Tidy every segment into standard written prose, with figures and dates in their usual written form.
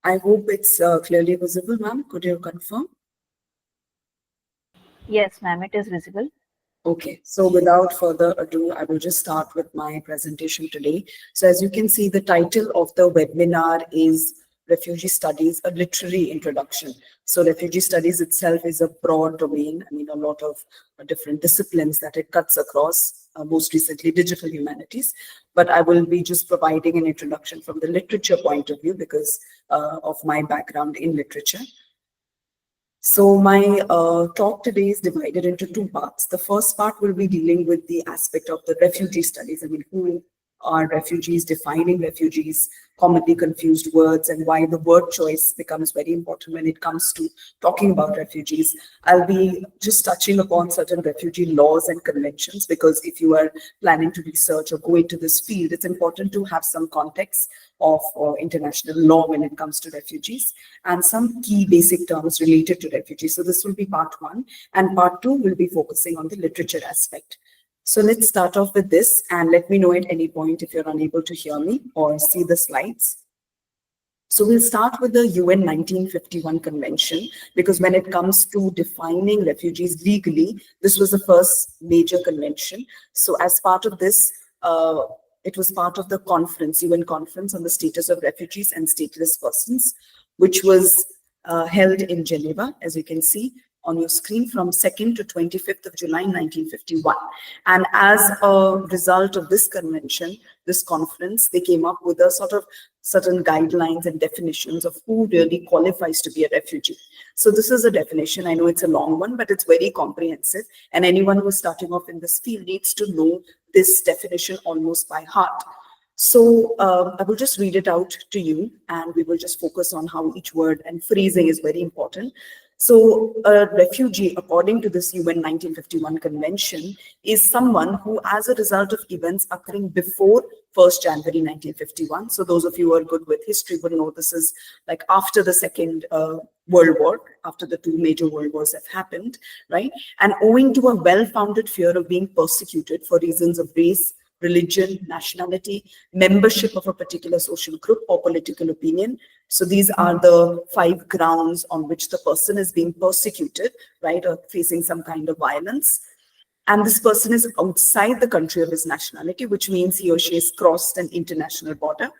I hope it's clearly visible, ma'am. Could you confirm? Yes, ma'am, it is visible. Okay, so without further ado, I will just start with my presentation today. So as you can see, the title of the webinar is Refugee Studies, a Literary Introduction. So refugee studies itself is a broad domain. I mean, a lot of different disciplines that it cuts across, most recently digital humanities. But I will be just providing an introduction from the literature point of view because of my background in literature. So my talk today is divided into two parts. The first part will be dealing with the aspect of the refugee studies. I mean, who are refugees, defining refugees, commonly confused words, and why the word choice becomes very important when it comes to talking about refugees. I'll be just touching upon certain refugee laws and conventions, because if you are planning to research or go into this field, it's important to have some context of international law when it comes to refugees and some key basic terms related to refugees. So this will be part one, and part two will be focusing on the literature aspect. So let's start off with this, and let me know at any point if you're unable to hear me or see the slides. So we'll start with the UN 1951 Convention, because when it comes to defining refugees legally, this was the first major convention. So as part of this, it was part of the conference, UN conference on the status of refugees and stateless persons, which was held in Geneva, as you can see on your screen, from 2nd to 25th of July 1951. And as a result of this convention, this conference, they came up with a sort of certain guidelines and definitions of who really qualifies to be a refugee. So this is a definition. I know it's a long one, but it's very comprehensive. And anyone who's starting off in this field needs to know this definition almost by heart. So I will just read it out to you, and we will just focus on how each word and phrasing is very important. So a refugee, according to this UN 1951 Convention, is someone who, as a result of events occurring before 1st January 1951, so those of you who are good with history will know this is like after the Second World War, after the two major world wars have happened, right? And owing to a well-founded fear of being persecuted for reasons of race, religion, nationality, membership of a particular social group, or political opinion. So these are the 5 grounds on which the person is being persecuted, right, or facing some kind of violence. And this person is outside the country of his nationality, which means he or she has crossed an international border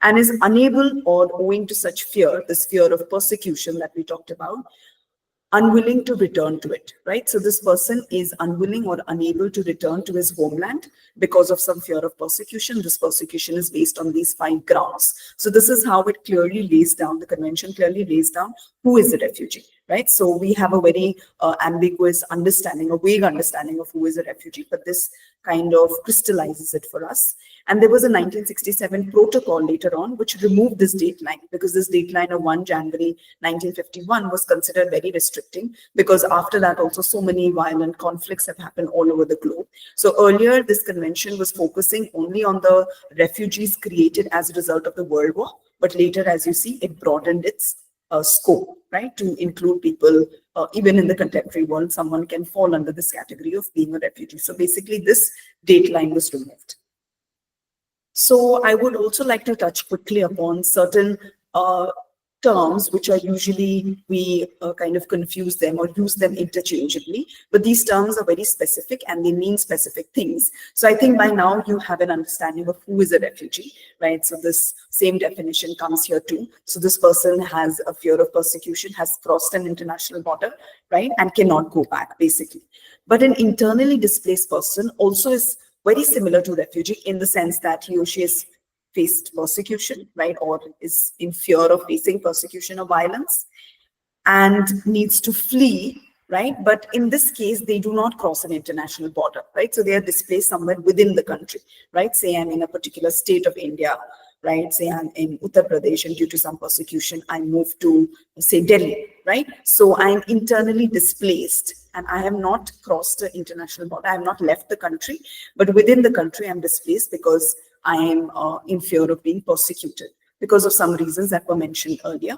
and is unable, or owing to such fear, this fear of persecution that we talked about, unwilling to return to it, right? So this person is unwilling or unable to return to his homeland because of some fear of persecution. This persecution is based on these 5 grounds. So this is how it clearly lays down, the convention clearly lays down who is a refugee, right? So we have a very ambiguous understanding, a vague understanding of who is a refugee, but this kind of crystallizes it for us. And there was a 1967 protocol later on which removed this date line, because this date line of 1 January 1951 was considered very restricting, because after that also so many violent conflicts have happened all over the globe. So earlier this convention was focusing only on the refugees created as a result of the World War, but later, as you see, it broadened its scope, right, to include people even in the contemporary world. Someone can fall under this category of being a refugee. So basically this date line was removed. So I would also like to touch quickly upon certain terms which are usually, we kind of confuse them or use them interchangeably, but these terms are very specific and they mean specific things. So I think by now you have an understanding of who is a refugee, right? So this same definition comes here too. So this person has a fear of persecution, has crossed an international border, right, and cannot go back, basically. But an internally displaced person also is very similar to refugee in the sense that he or she is faced persecution, right, or is in fear of facing persecution or violence and needs to flee, right? But in this case, they do not cross an international border, right? So they are displaced somewhere within the country, right? Say I'm in a particular state of India, right? Say I'm in Uttar Pradesh, and due to some persecution, I move to, say, Delhi, right? So I'm internally displaced and I have not crossed the international border. I have not left the country, but within the country, I'm displaced because I am in fear of being persecuted because of some reasons that were mentioned earlier,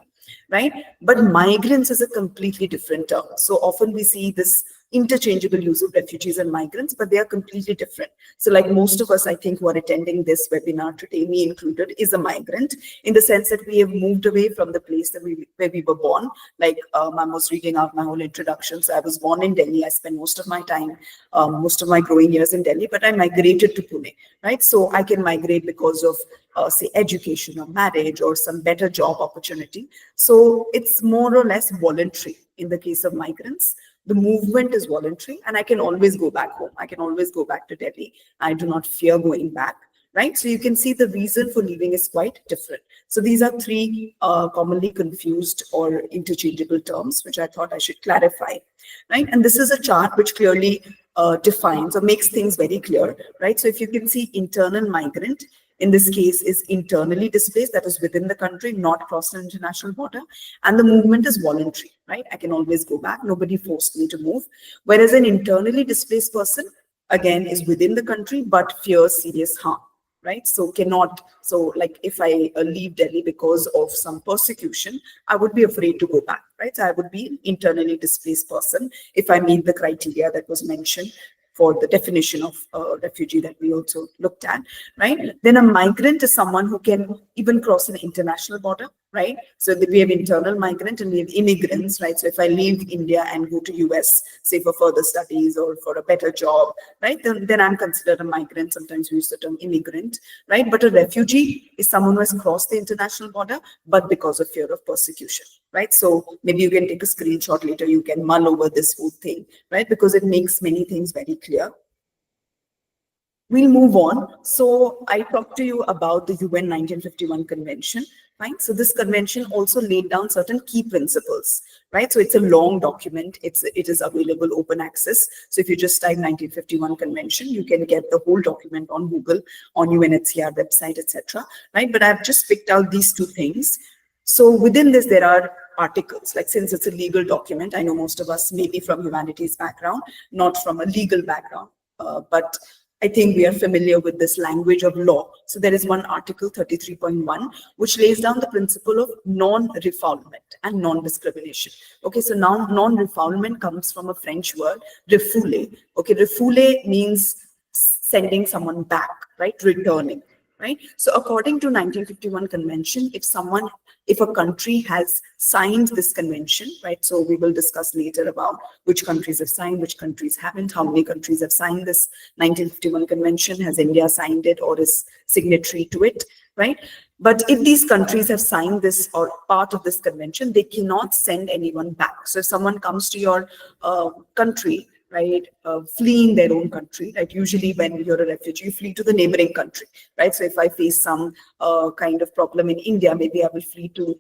right? But migrants is a completely different term. So often we see this interchangeable use of refugees and migrants, but they are completely different. So like most of us, I think, who are attending this webinar today, me included, is a migrant in the sense that we have moved away from the place that where we were born. Like I was reading out my whole introduction. So I was born in Delhi. I spent most of my time, most of my growing years in Delhi, but I migrated to Pune, right? So I can migrate because of say education or marriage or some better job opportunity. So it's more or less voluntary in the case of migrants. The movement is voluntary, and I can always go back home. I can always go back to Delhi. I do not fear going back, right? So you can see the reason for leaving is quite different. So these are three commonly confused or interchangeable terms, which I thought I should clarify, right? And this is a chart which clearly defines or makes things very clear, right? So if you can see internal migrant, in this case is internally displaced, that is within the country, not cross an international border. And the movement is voluntary, right? I can always go back. Nobody forced me to move. Whereas an internally displaced person, again, is within the country, but fears serious harm, right? So cannot, so like if I leave Delhi because of some persecution, I would be afraid to go back, right? So I would be an internally displaced person if I meet the criteria that was mentioned for the definition of refugee that we also looked at, right? Then a migrant is someone who can even cross an international border, right? So we have internal migrant and we have immigrants, right? So if I leave India and go to US, say for further studies or for a better job, right? Then I'm considered a migrant. Sometimes we use the term immigrant, right? But a refugee is someone who has crossed the international border, but because of fear of persecution, right? So maybe you can take a screenshot later, you can mull over this whole thing, right? Because it makes many things very clear. We'll move on. So I talked to you about the UN 1951 Convention, right? So this convention also laid down certain key principles, right? So it's a long document. It is available open access. So if you just type 1951 Convention, you can get the whole document on Google, on UNHCR website, etc., right? But I've just picked out these two things. So within this, there are articles, like since it's a legal document, I know most of us may be from humanities background, not from a legal background, but I think we are familiar with this language of law. So there is one article 33.1, which lays down the principle of non-refoulement and non-discrimination. Okay, so now non-refoulement comes from a French word, refouler. Okay, refouler means sending someone back, right, returning. Right? So according to 1951 Convention, if a country has signed this convention, right? So we will discuss later about which countries have signed, which countries haven't, how many countries have signed this 1951 Convention, has India signed it or is signatory to it, right? But if these countries have signed this or part of this convention, they cannot send anyone back. So if someone comes to your country, right, fleeing their own country, right? Usually when you're a refugee, you flee to the neighboring country, right? So if I face some kind of problem in India, maybe I will flee to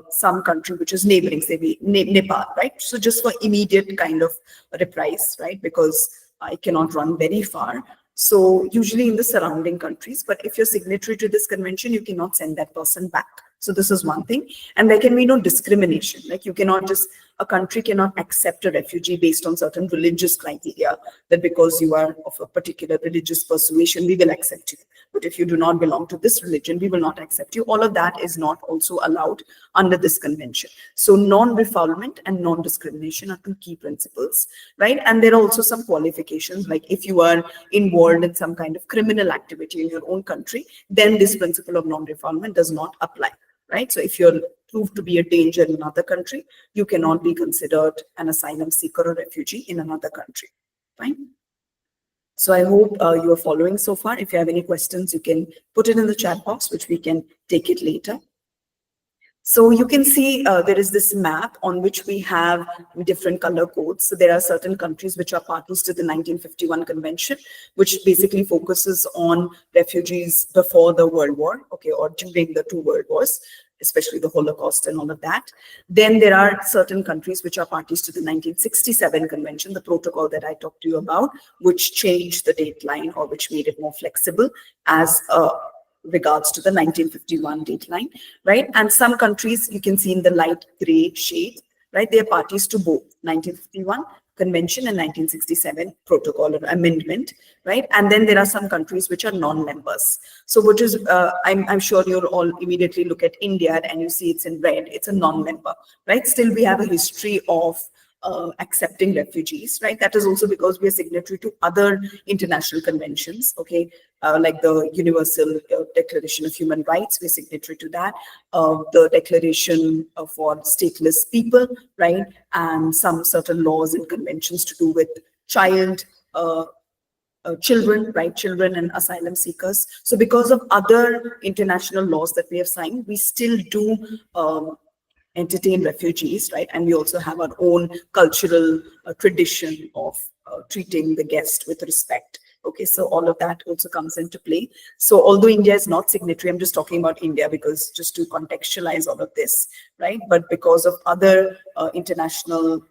some country which is neighboring, say Nepal, right? So just for immediate kind of reprise, right? Because I cannot run very far. So usually in the surrounding countries, but if you're signatory to this convention, you cannot send that person back. So this is one thing. And there can be no discrimination. Like you cannot just, a country cannot accept a refugee based on certain religious criteria, that because you are of a particular religious persuasion, we will accept you. But if you do not belong to this religion, we will not accept you. All of that is not also allowed under this convention. So non-refoulement and non-discrimination are two key principles, right? And there are also some qualifications, like if you are involved in some kind of criminal activity in your own country, then this principle of non-refoulement does not apply. Right? So if you're proved to be a danger in another country, you cannot be considered an asylum seeker or refugee in another country. Fine. So I hope you are following so far. If you have any questions, you can put it in the chat box, which we can take it later. So you can see there is this map on which we have different color codes. So there are certain countries which are parties to the 1951 Convention, which basically focuses on refugees before the World War, okay, or during the two World Wars, especially the Holocaust and all of that. Then there are certain countries which are parties to the 1967 Convention, the protocol that I talked to you about, which changed the date line or which made it more flexible as regards to the 1951 dateline, right? And some countries you can see in the light gray shade, right? They are parties to both 1951 Convention and 1967 Protocol or Amendment, right? And then there are some countries which are non-members. So which is, I'm sure you'll all immediately look at India and you see it's in red, it's a non-member, right? Still we have a history of accepting refugees, right? That is also because we are signatory to other international conventions, okay? Like the Universal Declaration of Human Rights, we're signatory to that. The Declaration for Stateless People, right? And some certain laws and conventions to do with children, right? Children and asylum seekers. So because of other international laws that we have signed, we still do entertain refugees, right? And we also have our own cultural tradition of treating the guest with respect. Okay, so all of that also comes into play. So although India is not signatory, I'm just talking about India because just to contextualize all of this, right? But because of other international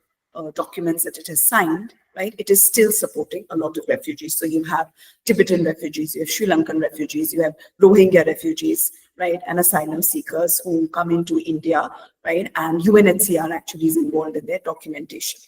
documents that it has signed, right, it is still supporting a lot of refugees. So you have Tibetan refugees, you have Sri Lankan refugees, you have Rohingya refugees, right, and asylum seekers who come into India, right, and UNHCR actually is involved in their documentation.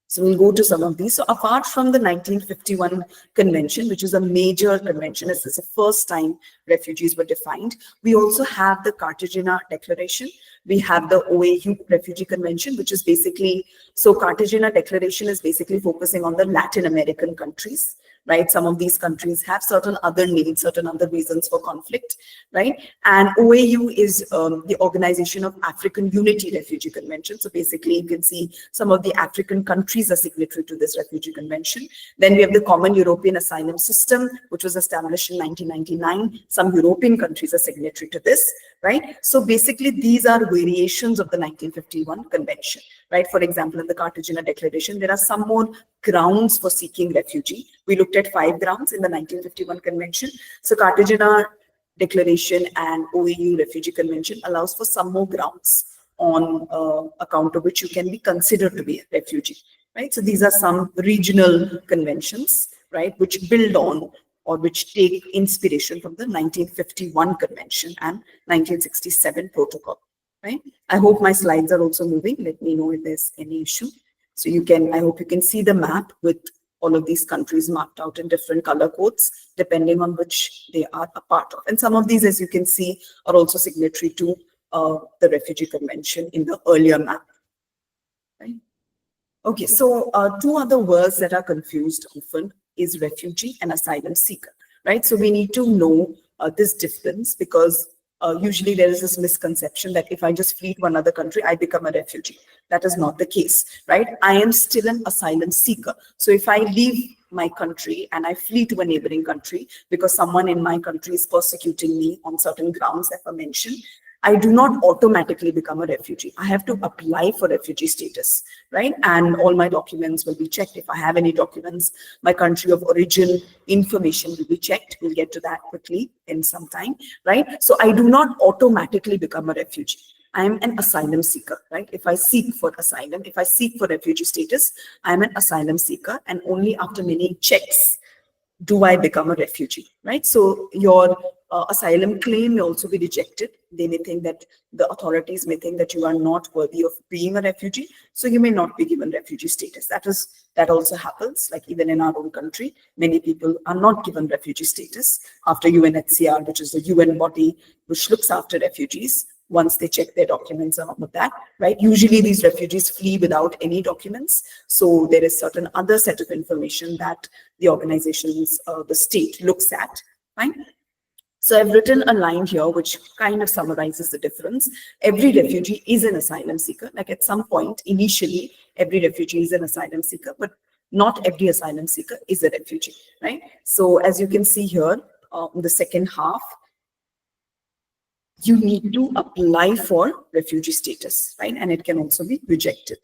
So we'll go to some of these. So apart from the 1951 convention, which is a major convention, this is the first time refugees were defined, we also have the Cartagena Declaration. We have the OAU Refugee Convention, which is basically, so Cartagena Declaration is basically focusing on the Latin American countries, right? Some of these countries have certain other needs, certain other reasons for conflict, right? And OAU is the Organization of African Unity Refugee Convention. So basically, you can see some of the African countries are signatory to this refugee convention. Then we have the Common European Asylum System, which was established in 1999. Some European countries are signatory to this, right? So basically, these are variations of the 1951 convention, right? For example, in the Cartagena Declaration, there are some more grounds for seeking refugee. We looked at 5 grounds in the 1951 convention. So Cartagena Declaration and OAU Refugee Convention allows for some more grounds on account of which you can be considered to be a refugee, right? So these are some regional conventions, right, which build on or which take inspiration from the 1951 convention and 1967 protocol, right? I hope my slides are also moving. Let me know if there's any issue. So you can, I hope you can see the map with all of these countries marked out in different color codes, depending on which they are a part of. And some of these, as you can see, are also signatory to the Refugee Convention in the earlier map, right? Okay, so 2 other words that are confused often is refugee and asylum seeker, right? So we need to know this difference because usually there is this misconception that if I just flee to another country, I become a refugee. That is not the case, right? I am still an asylum seeker. So if I leave my country and I flee to a neighboring country because someone in my country is persecuting me on certain grounds that were mentioned, I do not automatically become a refugee. I have to apply for refugee status, right? And all my documents will be checked. If I have any documents, my country of origin information will be checked. We'll get to that quickly in some time, right? So I do not automatically become a refugee. I am an asylum seeker, right? If I seek for asylum, if I seek for refugee status, I'm an asylum seeker, and only after many checks do I become a refugee, right? So your asylum claim may also be rejected. They may think that the authorities may think that you are not worthy of being a refugee, so you may not be given refugee status. That also happens, like even in our own country, many people are not given refugee status after UNHCR, which is the UN body which looks after refugees. Once they check their documents and all of that, right? Usually these refugees flee without any documents. So there is certain other set of information that the organizations, the state looks at, right? So I've written a line here which kind of summarizes the difference. Every refugee is an asylum seeker. Like at some point, initially, every refugee is an asylum seeker, but not every asylum seeker is a refugee, right? So as you can see here, in the second half, you need to apply for refugee status, right? And it can also be rejected.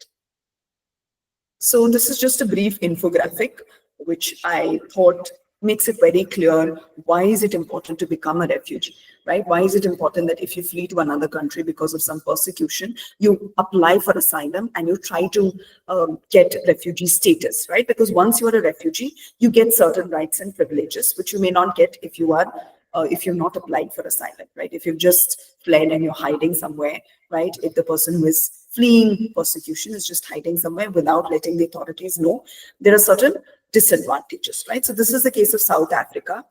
So this is just a brief infographic, which I thought makes it very clear why is it important to become a refugee, right? Why is it important that if you flee to another country because of some persecution, you apply for asylum and you try to get refugee status, right? Because once you are a refugee, you get certain rights and privileges, which you may not get if you are if you've not applied for asylum, right? If you've just fled and you're hiding somewhere, right? If the person who is fleeing persecution is just hiding somewhere without letting the authorities know, there are certain disadvantages, right? So this is the case of South Africa.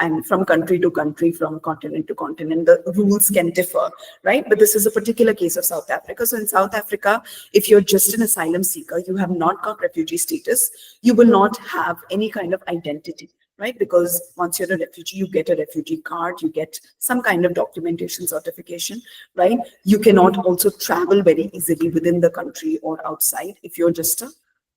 And from country to country, from continent to continent, the rules can differ, right? But this is a particular case of South Africa. So in South Africa, if you're just an asylum seeker, you have not got refugee status, you will not have any kind of identity, right? Because once you're a refugee, you get a refugee card, you get some kind of documentation certification, right? You cannot also travel very easily within the country or outside if you're just a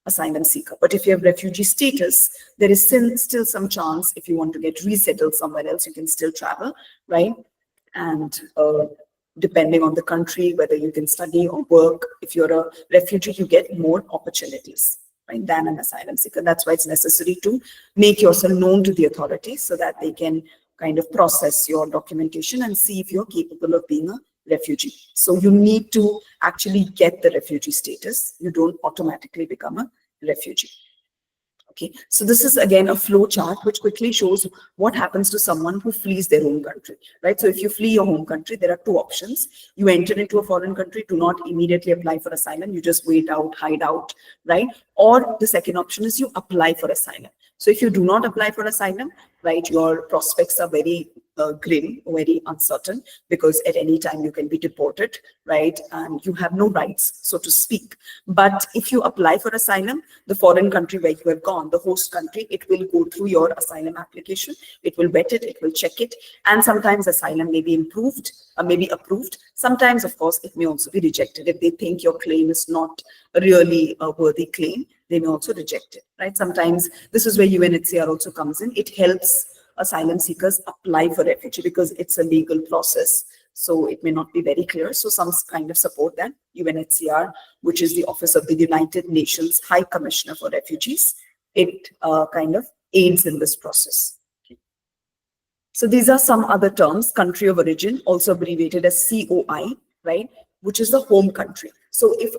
asylum seeker. But if you have refugee status, there is still some chance if you want to get resettled somewhere else, you can still travel, right? And depending on the country, whether you can study or work, if you're a refugee, you get more opportunities, right, than an asylum seeker. That's why it's necessary to make yourself known to the authorities so that they can kind of process your documentation and see if you're capable of being a refugee. So you need to actually get the refugee status. You don't automatically become a refugee. Okay, so this is again a flow chart which quickly shows what happens to someone who flees their home country, right? So if you flee your home country, there are two options. You enter into a foreign country, do not immediately apply for asylum. You just wait out, hide out, right? Or the second option is you apply for asylum. So if you do not apply for asylum, right, your prospects are very grim, very uncertain, because at any time you can be deported, right, and you have no rights, so to speak. But if you apply for asylum, the foreign country where you have gone, the host country, it will go through your asylum application, it will vet it, it will check it, and sometimes asylum may be improved, maybe approved. Sometimes, of course, it may also be rejected. If they think your claim is not really a worthy claim, they may also reject it, right? Sometimes this is where UNHCR also comes in. It helps asylum seekers apply for refugee because it's a legal process. So it may not be very clear. So some kind of support that UNHCR, which is the Office of the United Nations High Commissioner for Refugees, it kind of aids in this process. So these are some other terms: country of origin, also abbreviated as COI, right, which is the home country. So if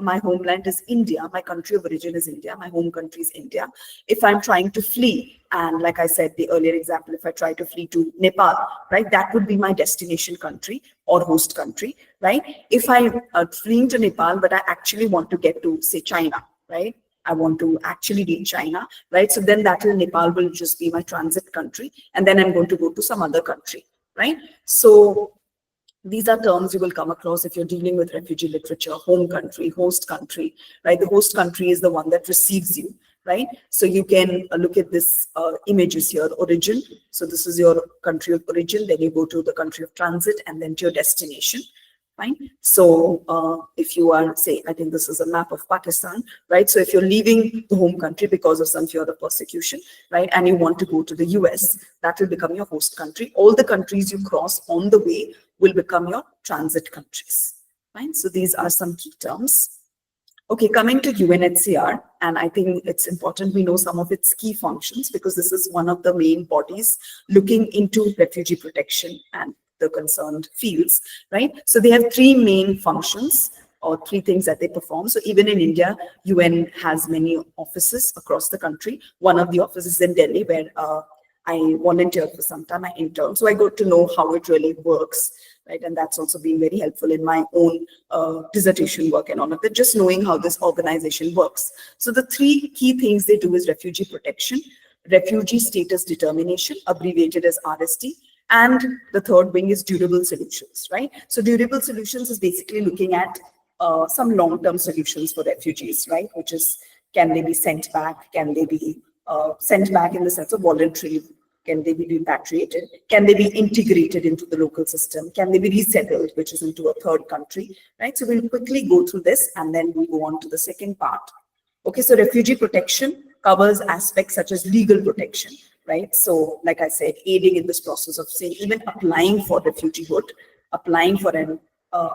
my homeland is India, my country of origin is India, my home country is India. If I'm trying to flee, and like I said, the earlier example, if I try to flee to Nepal, right, that would be my destination country or host country, right? If I'm fleeing to Nepal, but I actually want to get to, say, China, right? I want to actually reach China, right? So then Nepal will just be my transit country, and then I'm going to go to some other country, right? So these are terms you will come across if you're dealing with refugee literature: home country, host country, right? The host country is the one that receives you, right? So you can look at this images here: origin. So this is your country of origin, then you go to the country of transit, and then to your destination. Fine. So if you are, say, I think this is a map of Pakistan, right? So if you're leaving the home country because of some fear of persecution, right, and you want to go to the US, that will become your host country. All the countries you cross on the way will become your transit countries. Fine. So these are some key terms. Okay, coming to UNHCR, and I think it's important we know some of its key functions, because this is one of the main bodies looking into refugee protection and the concerned fields, right? So they have three main functions, or three things that they perform. So even in India, UN has many offices across the country. One of the offices in Delhi, where I volunteered for some time, I interned. So I got to know how it really works, right? And that's also been very helpful in my own dissertation work and all of that, just knowing how this organization works. So the three key things they do is refugee protection, refugee status determination, abbreviated as RST, and the third wing is durable solutions, right? So durable solutions is basically looking at some long-term solutions for refugees, right? Which is, can they be sent back? Can they be sent back in the sense of voluntary? Can they be repatriated? Can they be integrated into the local system? Can they be resettled, which is into a third country, right? So we'll quickly go through this and then we'll go on to the second part. Okay, so refugee protection covers aspects such as legal protection, right? So like I said, aiding in this process of, say, even applying for refugeehood, applying for an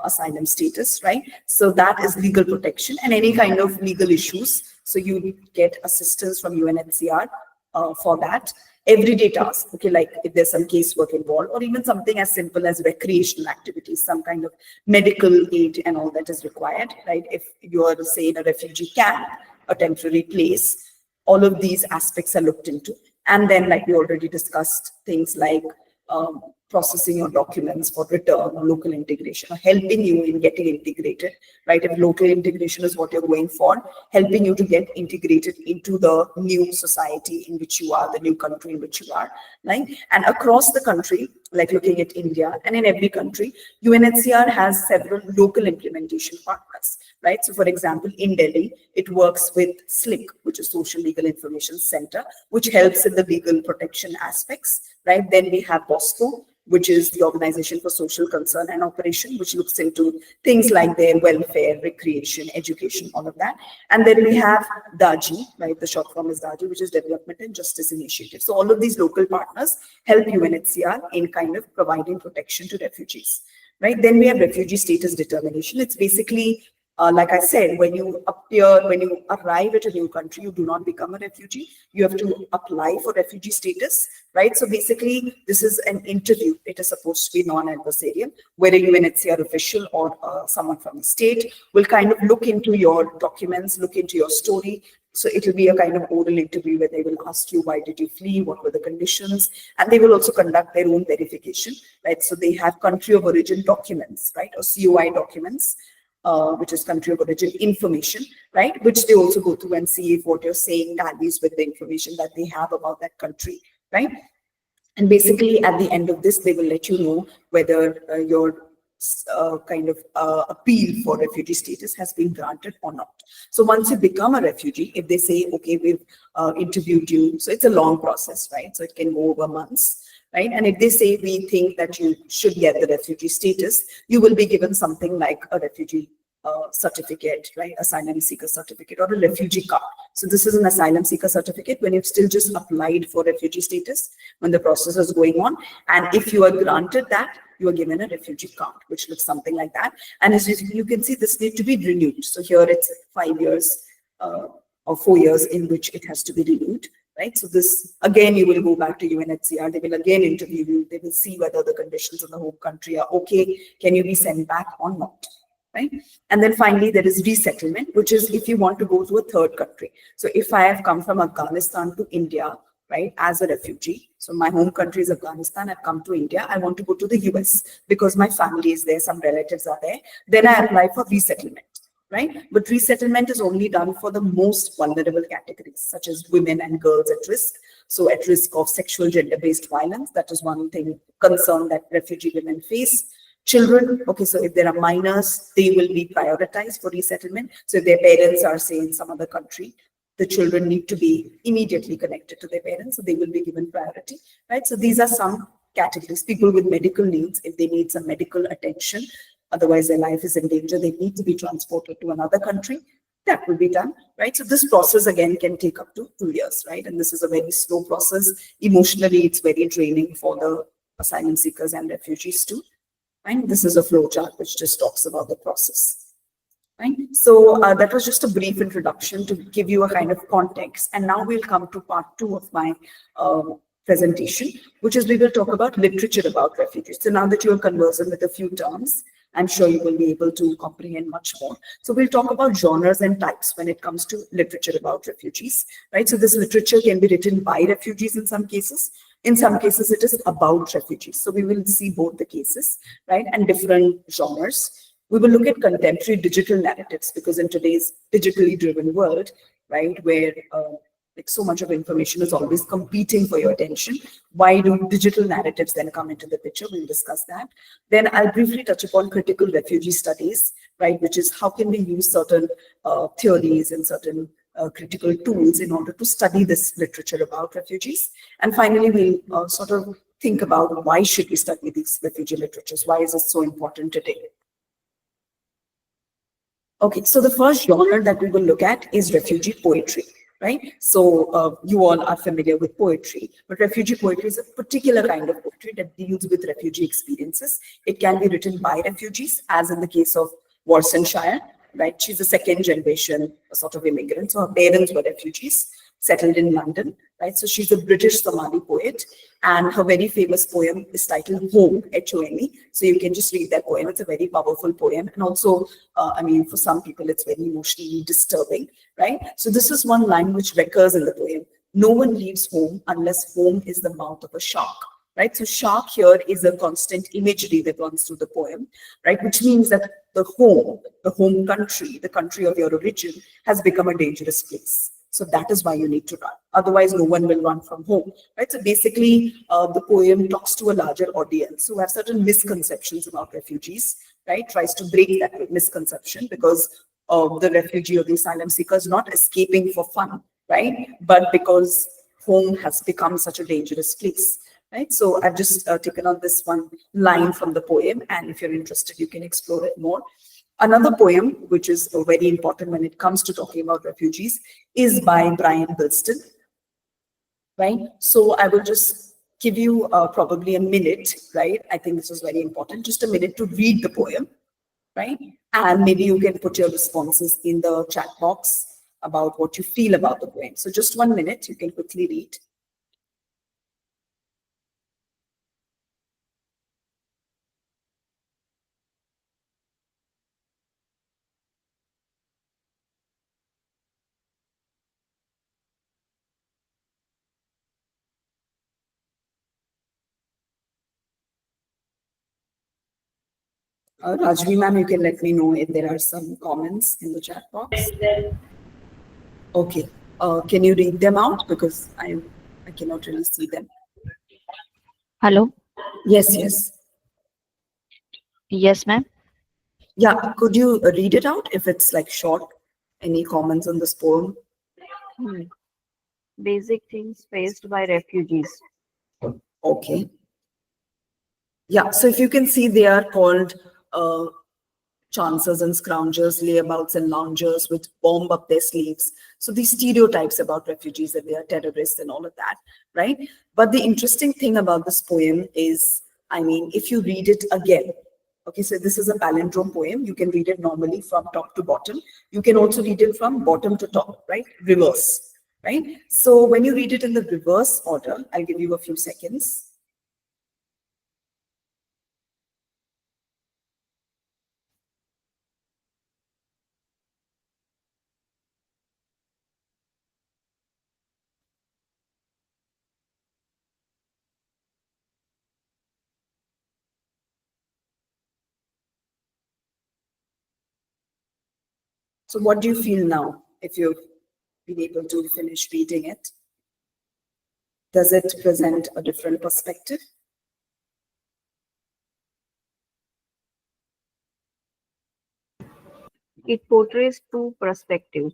asylum status, right? So that is legal protection, and any kind of legal issues. So you get assistance from UNHCR for that. Everyday tasks, okay, like if there's some casework involved, or even something as simple as recreational activities, some kind of medical aid and all that is required, right? If you are, say, in a refugee camp, a temporary place, all of these aspects are looked into. And then, like we already discussed, things like processing your documents for return or local integration, or helping you in getting integrated, right? If local integration is what you're going for, helping you to get integrated into the new society in which you are, the new country in which you are, right? And across the country, like looking at India, and in every country, UNHCR has several local implementation partners, right? So for example, in Delhi, it works with SLIC, which is Social Legal Information Center, which helps in the legal protection aspects, right? Then we have BOSCO, which is the Organization for Social Concern and Operation, which looks into things like their welfare, recreation, education, all of that. And then we have DAJI, right? The short form is DAJI, which is Development and Justice Initiative. So all of these local partners help UNHCR in kind of providing protection to refugees, right? Then we have refugee status determination. It's basically like I said, when you arrive at a new country, you do not become a refugee. You have to apply for refugee status, right? So basically, this is an interview. It is supposed to be non-adversarial, where a UNHCR official or someone from the state will kind of look into your documents, look into your story. So it will be a kind of oral interview where they will ask you, why did you flee? What were the conditions? And they will also conduct their own verification, right? So they have country of origin documents, right? Or COI documents, which is country of origin information, right? Which they also go through and see if what you're saying tallies with the information that they have about that country, right? And basically at the end of this, they will let you know whether your kind of appeal for refugee status has been granted or not. So once you become a refugee, if they say, okay, we've interviewed you, so it's a long process, right? So it can go over months. Right? And if they say, we think that you should get the refugee status, you will be given something like a refugee certificate, right? Asylum seeker certificate or a refugee card. So this is an asylum seeker certificate when you've still just applied for refugee status, when the process is going on. And if you are granted that, you are given a refugee card, which looks something like that. And as you can see, this needs to be renewed. So here it's 5 years or 4 years in which it has to be renewed. Right. So this, again, you will go back to UNHCR. They will again interview you. They will see whether the conditions in the home country are okay. Can you be sent back or not? Right. And then finally, there is resettlement, which is if you want to go to a third country. So if I have come from Afghanistan to India, right, as a refugee, so my home country is Afghanistan, I've come to India, I want to go to the US because my family is there, some relatives are there. Then I apply for resettlement. Right? But resettlement is only done for the most vulnerable categories, such as women and girls at risk. So at risk of sexual gender-based violence, that is one thing, concern that refugee women face. Children, okay, so if there are minors, they will be prioritized for resettlement. So if their parents are, say, in some other country, the children need to be immediately connected to their parents, so they will be given priority, right? So these are some categories. People with medical needs, if they need some medical attention, otherwise their life is in danger, they need to be transported to another country, that will be done, right? So this process again can take up to 2 years, right? And this is a very slow process. Emotionally, it's very draining for the asylum seekers and refugees too. Right? This is a flow chart which just talks about the process. Right? So that was just a brief introduction to give you a kind of context. And now we'll come to part 2 of my presentation, which is we will talk about literature about refugees. So now that you're conversant with a few terms, I'm sure you will be able to comprehend much more. So we'll talk about genres and types when it comes to literature about refugees, right? So this literature can be written by refugees in some cases. In some cases, it is about refugees. So we will see both the cases, right? And different genres. We will look at contemporary digital narratives because in today's digitally driven world, right, where like so much of information is always competing for your attention. Why do digital narratives then come into the picture? We'll discuss that. Then I'll briefly touch upon critical refugee studies, right, which is how can we use certain theories and certain critical tools in order to study this literature about refugees. And finally, we'll sort of think about why should we study these refugee literatures? Why is it so important today? Okay, so the first genre that we will look at is refugee poetry. Right? So you all are familiar with poetry, but refugee poetry is a particular kind of poetry that deals with refugee experiences. It can be written by refugees, as in the case of Worcestershire, right? She's a second generation sort of immigrant. So her parents were refugees settled in London, right? So she's a British Somali poet, and her very famous poem is titled Home, H-O-M-E. So you can just read that poem. It's a very powerful poem. And also, I mean, for some people, it's very emotionally disturbing, right? So this is one line which recurs in the poem. No one leaves home unless home is the mouth of a shark. right? So shark here is a constant imagery that runs through the poem, right? Which means that the home country, the country of your origin has become a dangerous place. So that is why you need to run. Otherwise, no one will run from home, right? So basically, the poem talks to a larger audience who have certain misconceptions about refugees, right? Tries to break that misconception because the refugee or the asylum seeker is not escaping for fun, right? But because home has become such a dangerous place, right? So I've just taken on this one line from the poem, and if you're interested, you can explore it more. Another poem, which is very important when it comes to talking about refugees, is by Brian Bilston, right? So I will just give you probably a minute, right? I think this is very important, just a minute to read the poem, right? And maybe you can put your responses in the chat box about what you feel about the poem. So just 1 minute, you can quickly read. Rajvi ma'am, you can let me know if there are some comments in the chat box. Okay. Can you read them out? Because I cannot really see them. Hello. Yes, yes. Yes, ma'am. Yeah, could you read it out if it's like short? Any comments on this poem? Basic things faced by refugees. Okay. Yeah, so if you can see, they are called chancers and scroungers, layabouts and loungers with bomb up their sleeves. So these stereotypes about refugees, that they are terrorists and all of that, right? But the interesting thing about this poem is, I mean, if you read it again, okay, so this is a palindrome poem. You can read it normally from top to bottom. You can also read it from bottom to top, right? Reverse, right? So when you read it in the reverse order, I'll give you a few seconds. So what do you feel now if you've been able to finish reading it? Does it present a different perspective? It portrays two perspectives.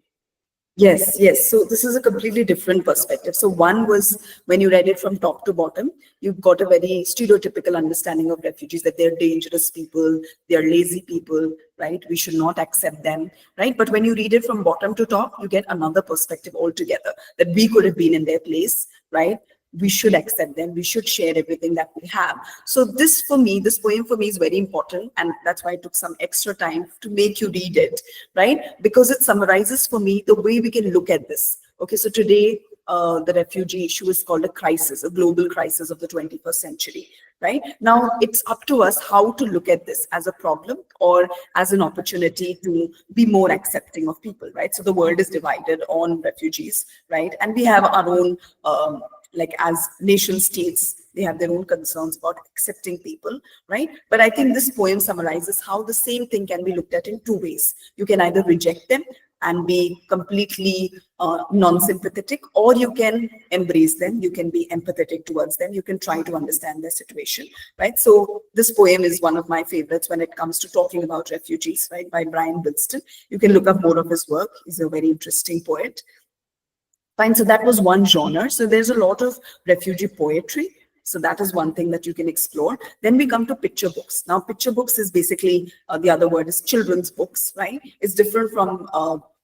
Yes, yes. So this is a completely different perspective. So one was when you read it from top to bottom, you got a very stereotypical understanding of refugees, that they're dangerous people, they're lazy people, right? We should not accept them, right? But when you read it from bottom to top, you get another perspective altogether, that we could have been in their place, right? We should accept them. We should share everything that we have. So this for me, this poem for me is very important. And that's why I took some extra time to make you read it, right? Because it summarizes for me the way we can look at this. Okay, so today, the refugee issue is called a crisis, a global crisis of the 21st century, right? Now, it's up to us how to look at this, as a problem or as an opportunity to be more accepting of people, right? So the world is divided on refugees, right? And we have our own, like as nation states, they have their own concerns about accepting people, right? But I think this poem summarizes how the same thing can be looked at in two ways. You can either reject them and be completely non-sympathetic, or you can embrace them, you can be empathetic towards them, you can try to understand their situation, right? So this poem is one of my favorites when it comes to talking about refugees, right, by Brian Bilston. You can look up more of his work. He's a very interesting poet. Fine, so that was one genre. So there's a lot of refugee poetry. So that is one thing that you can explore. Then we come to picture books. Now, picture books is basically, the other word is children's books, right? It's different from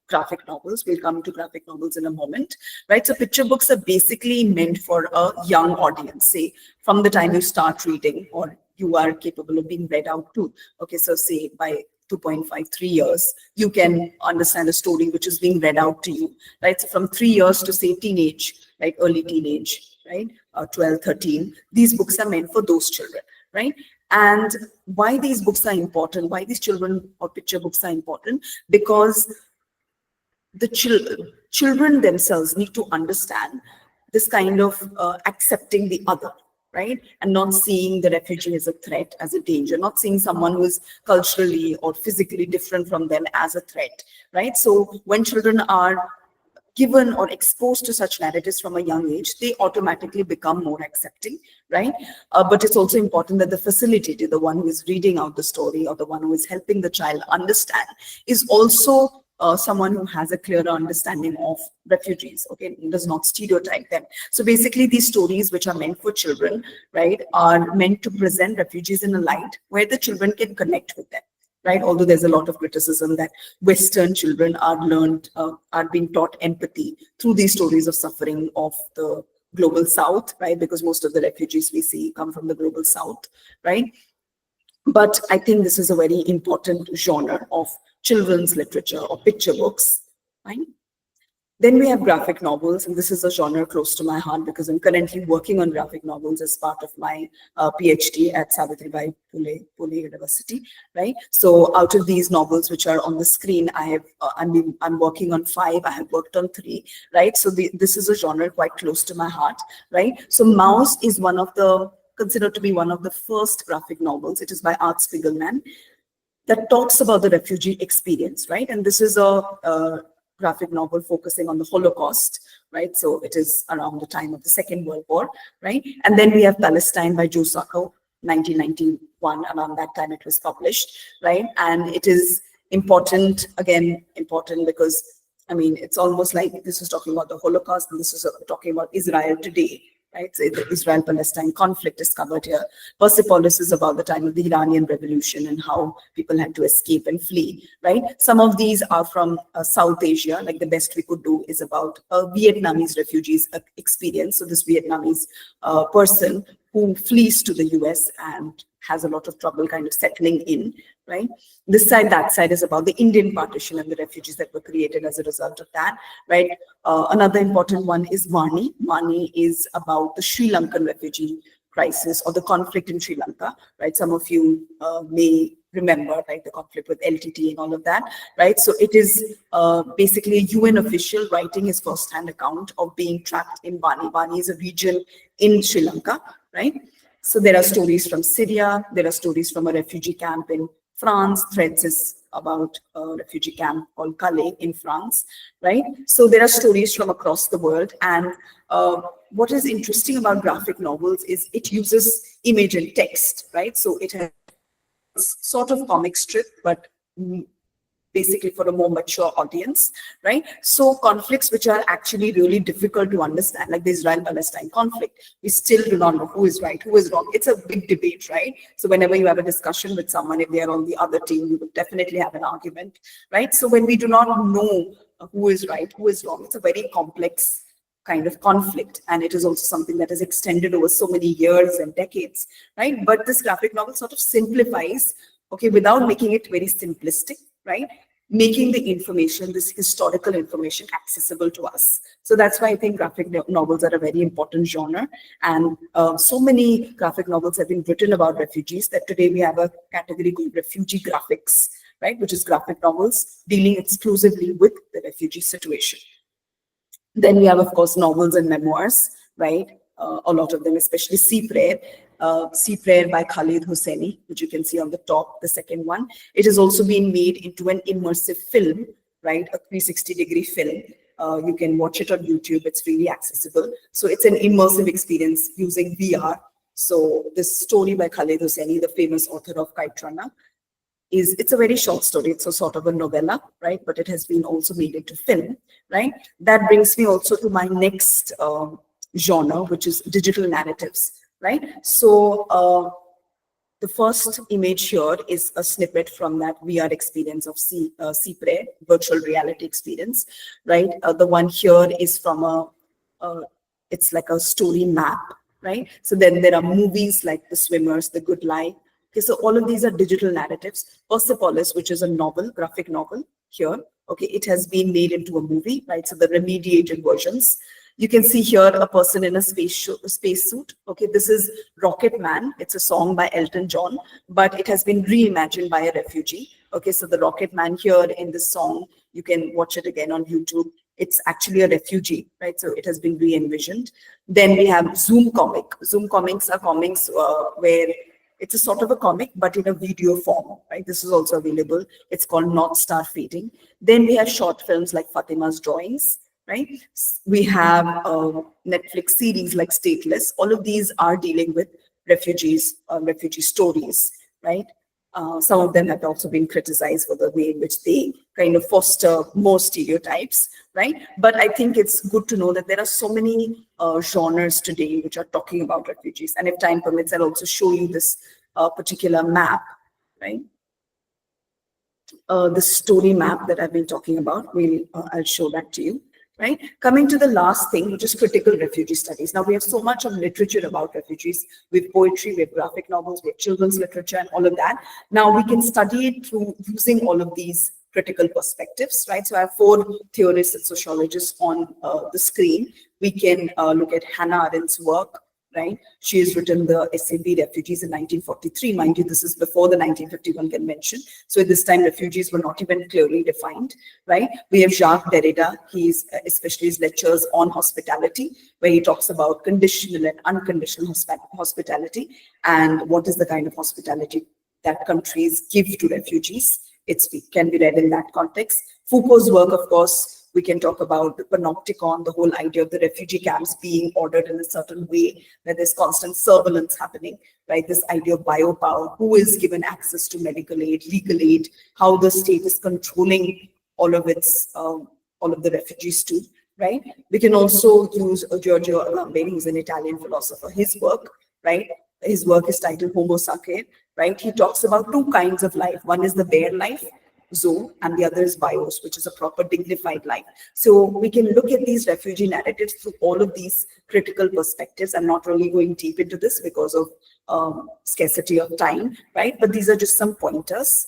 graphic novels. We'll come to graphic novels in a moment, right? So picture books are basically meant for a young audience, say from the time you start reading or you are capable of being read out to. Okay, so say by 2.5, 3 years, you can understand a story which is being read out to you, right? So from 3 years to say teenage, like early teenage, right? 12, 13, these books are meant for those children, right? And why these books are important, why these children or picture books are important, because the children themselves need to understand this kind of accepting the other, right? And not seeing the refugee as a threat, as a danger, not seeing someone who is culturally or physically different from them as a threat, right? So when children are given or exposed to such narratives from a young age, they automatically become more accepting, right? But it's also important that the facilitator, the one who is reading out the story or the one who is helping the child understand, is also someone who has a clearer understanding of refugees, okay, and does not stereotype them. So basically, these stories, which are meant for children, right, are meant to present refugees in a light where the children can connect with them, right? Although there's a lot of criticism that Western children are being taught empathy through these stories of suffering of the global South, right? Because most of the refugees we see come from the global South, right? But I think this is a very important genre of children's literature or picture books, right? Then we have graphic novels, and this is a genre close to my heart because I'm currently working on graphic novels as part of my PhD at Savitribai Phule University, right? So out of these novels which are on the screen, I'm working on 5. I have worked on 3, right? So this is a genre quite close to my heart, right? So Mouse is considered to be one of the first graphic novels. It is by Art Spiegelman that talks about the refugee experience, right? And this is a graphic novel focusing on the Holocaust, right? So it is around the time of the Second World War, right? And then we have Palestine by Joe Sacco, 1991, around that time it was published, right? And it is important because, I mean, it's almost like this is talking about the Holocaust and this is talking about Israel today, right? So the Israel-Palestine conflict is covered here. Persepolis is about the time of the Iranian Revolution and how people had to escape and flee, right? Some of these are from South Asia, like the best we could do is about a Vietnamese refugees experience. So this Vietnamese person who flees to the US and has a lot of trouble kind of settling in, right? This side, that side is about the Indian partition and the refugees that were created as a result of that, right? Another important one is Vani. Vani is about the Sri Lankan refugee crisis or the conflict in Sri Lanka, right? Some of you may remember, like the conflict with LTT and all of that, right? So it is basically a UN official writing his first-hand account of being trapped in Vani. Vani is a region in Sri Lanka, right? So there are stories from Syria, there are stories from a refugee camp in France. Threads is about a refugee camp called Calais in France, right? So there are stories from across the world. And what is interesting about graphic novels is it uses image and text, right? So it has sort of comic strip, but basically for a more mature audience, right? So conflicts which are actually really difficult to understand, like the Israel-Palestine conflict, we still do not know who is right, who is wrong. It's a big debate, right? So whenever you have a discussion with someone, if they are on the other team, you would definitely have an argument, right? So when we do not know who is right, who is wrong, it's a very complex kind of conflict. And it is also something that is extended over so many years and decades, right? But this graphic novel sort of simplifies, okay, without making it very simplistic, right? Making the information, this historical information, accessible to us. So that's why I think graphic novels are a very important genre. And so many graphic novels have been written about refugees that today we have a category called refugee graphics, right? Which is graphic novels dealing exclusively with the refugee situation. Then we have, of course, novels and memoirs, right? A lot of them, especially Sea Prayer. Sea Prayer by Khalid Hosseini, which you can see on the top, the second one. It has also been made into an immersive film, right? A 360-degree film. You can watch it on YouTube. It's really accessible. So it's an immersive experience using VR. So this story by Khalid Hosseini, the famous author of Kite Runner, it's a very short story. It's a sort of a novella, right? But it has been also made into film, right? That brings me also to my next genre, which is digital narratives, right? So the first image here is a snippet from that VR experience of Prayer, virtual reality experience, right? The one here is from it's like a story map, right? So then there are movies like The Swimmers, The Good Life. Okay, so all of these are digital narratives. Persepolis, which is a novel, graphic novel here. Okay, it has been made into a movie, right? So the remediated versions. You can see here a person in a spacesuit. Okay, this is Rocket Man. It's a song by Elton John, but it has been reimagined by a refugee. Okay, so the Rocket Man here in this song, you can watch it again on YouTube. It's actually a refugee, right? So it has been re-envisioned. Then we have Zoom comic. Zoom comics are comics where it's a sort of a comic, but in a video form, right? This is also available. It's called North Star Fading. Then we have short films like Fatima's Drawings, right? We have Netflix series like Stateless. All of these are dealing with refugees, refugee stories, right? Some of them have also been criticized for the way in which they kind of foster more stereotypes, right? But I think it's good to know that there are so many genres today which are talking about refugees. And if time permits, I'll also show you this particular map, right? The story map that I've been talking about. I'll show that to you, right? Coming to the last thing, which is critical refugee studies. Now we have so much of literature about refugees. We have poetry, we have graphic novels, we have children's literature and all of that. Now we can study it through using all of these critical perspectives, right? So I have 4 theorists and sociologists on the screen. We can look at Hannah Arendt's work, right? She has written the essay Be Refugees in 1943. Mind you, this is before the 1951 convention. So at this time, refugees were not even clearly defined, right? We have Jacques Derrida. He's especially his lectures on hospitality, where he talks about conditional and unconditional hospitality and what is the kind of hospitality that countries give to refugees. It can be read in that context. Foucault's work, of course, we can talk about the panopticon, the whole idea of the refugee camps being ordered in a certain way, where there's constant surveillance happening, right? This idea of biopower, who is given access to medical aid, legal aid, how the state is controlling all of the refugees too, right? We can also use Giorgio Agamben, who's an Italian philosopher, his work, right? His work is titled Homo Sacer, right? He talks about 2 kinds of life. One is the bare life, zoo, and the other is bios, which is a proper dignified life. So we can look at these refugee narratives through all of these critical perspectives. I'm not really going deep into this because of scarcity of time, right? But these are just some pointers.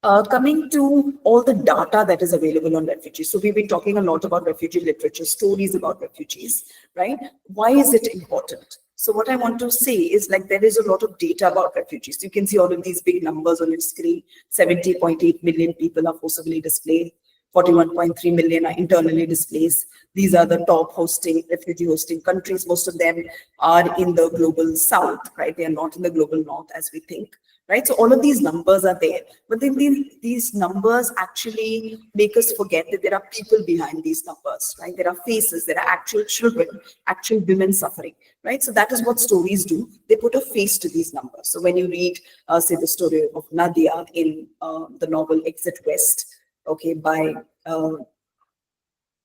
Coming to all the data that is available on refugees. So we've been talking a lot about refugee literature, stories about refugees, right? Why is it important? So what I want to say is, like, there is a lot of data about refugees. You can see all of these big numbers on your screen. 70.8 million people are forcibly displaced. 41.3 million are internally displaced. These are the top refugee hosting countries. Most of them are in the global south, right? They are not in the global north as we think, right? So all of these numbers are there. But then these numbers actually make us forget that there are people behind these numbers, right? There are faces, there are actual children, actual women suffering, right? So that is what stories do. They put a face to these numbers. So when you read, say, the story of Nadia in the novel Exit West, okay,